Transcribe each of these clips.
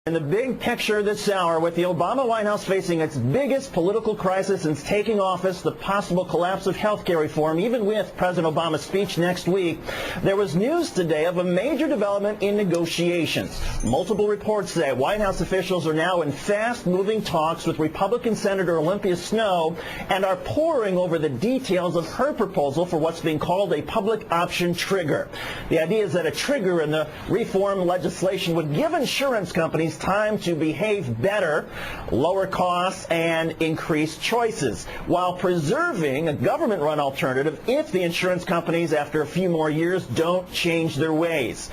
In the big picture this hour, with the Obama White House facing its biggest political crisis since taking office, the possible collapse of health care reform, even with President Obama's speech next week, there was news today of a major development in negotiations. Multiple reports say White House officials are now in fast-moving talks with Republican Senator Olympia Snowe and are poring over the details of her proposal for what's being called a public option trigger. The idea is that a trigger in the reform legislation would give insurance companies time to behave better, lower costs, and increase choices, while preserving a government-run alternative if the insurance companies, after a few more years, don't change their ways.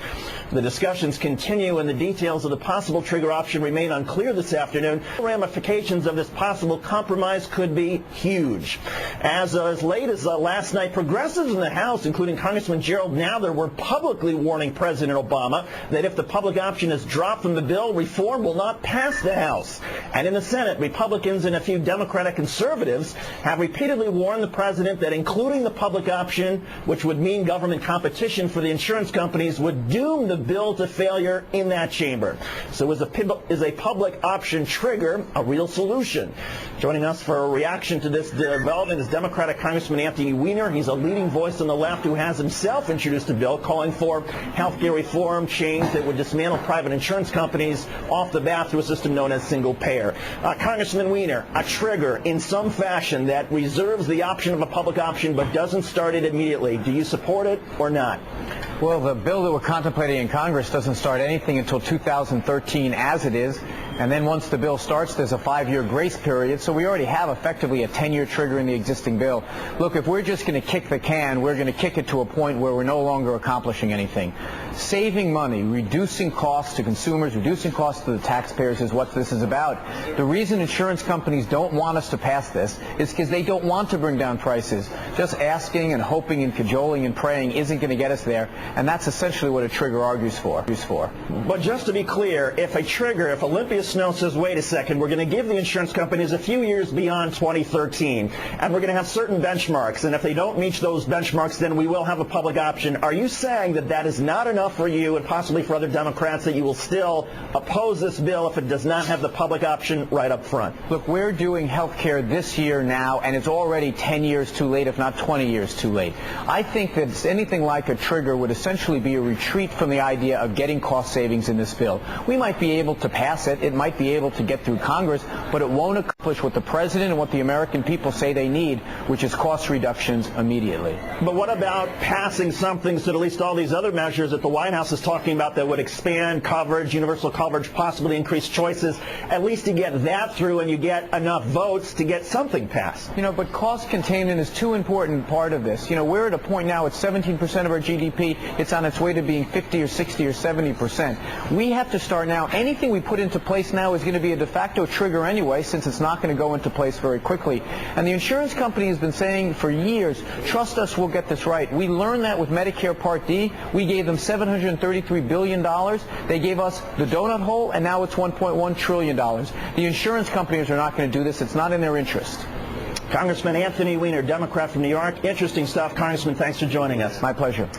The discussions continue, and the details of the possible trigger option remain unclear this afternoon. The ramifications of this possible compromise could be huge. As late as last night, progressives in the House, including Congressman Gerald Nadler, were publicly warning President Obama that if the public option is dropped from the bill, reform will not pass the House. And in the Senate, Republicans and a few Democratic conservatives have repeatedly warned the president that including the public option, which would mean government competition for the insurance companies, would doom the bill to failure in that chamber. So is a public option trigger a real solution? Joining us for a reaction to this development is Democratic Congressman Anthony Weiner. He's a leading voice on the left who has himself introduced a bill calling for health care reform change that would dismantle private insurance companies off the bat through a system known as single payer. Congressman Weiner, a trigger in some fashion that reserves the option of a public option but doesn't start it immediately. Do you support it or not? Well, the bill that we're contemplating in Congress doesn't start anything until 2013 as it is, and then once the bill starts, there's a 5-year grace period, so we already have effectively a 10-year trigger in the existing bill. Look, if we're just going to kick the can, we're going to kick it to a point where we're no longer accomplishing anything. Saving money, reducing costs to consumers, reducing costs to the taxpayers is what this is about. The reason insurance companies don't want us to pass this is because they don't want to bring down prices. Just asking and hoping and cajoling and praying isn't going to get us there, and that's essentially what a trigger argues for. But just to be clear, if Olympia Snowe says, wait a second, we're going to give the insurance companies a few years beyond 2013, and we're going to have certain benchmarks, and if they don't meet those benchmarks, then we will have a public option. Are you saying that that is not enough for you and possibly for other Democrats, that you will still oppose this bill if it does not have the public option right up front? Look, we're doing health care this year now, and it's already 10 years too late, if not 20 years too late. I think that anything like a trigger would essentially be a retreat from the idea of getting cost savings in this bill. We might be able to pass it, it might be able to get through Congress, but it won't accomplish what the president and what the American people say they need, which is cost reductions immediately. But what about passing something so that at least all these other measures that the White House is talking about that would expand coverage, universal coverage, possibly increase choices, at least to get that through and you get enough votes to get something passed? But cost containment is too important part of this. We're at a point now, it's 17% of our GDP. It's on its way to being 50 or 60 or 70%. We have to start now. Anything we put into place now is going to be a de facto trigger anyway, since it's not going to go into place very quickly. And the insurance company has been saying for years, trust us, we'll get this right. We learned that with Medicare Part D. We gave them $733 billion. They gave us the donut hole, and now it's $1.1 trillion. The insurance companies are not going to do this. It's not in their interest. Congressman Anthony Weiner, Democrat from New York. Interesting stuff. Congressman, thanks for joining us. My pleasure.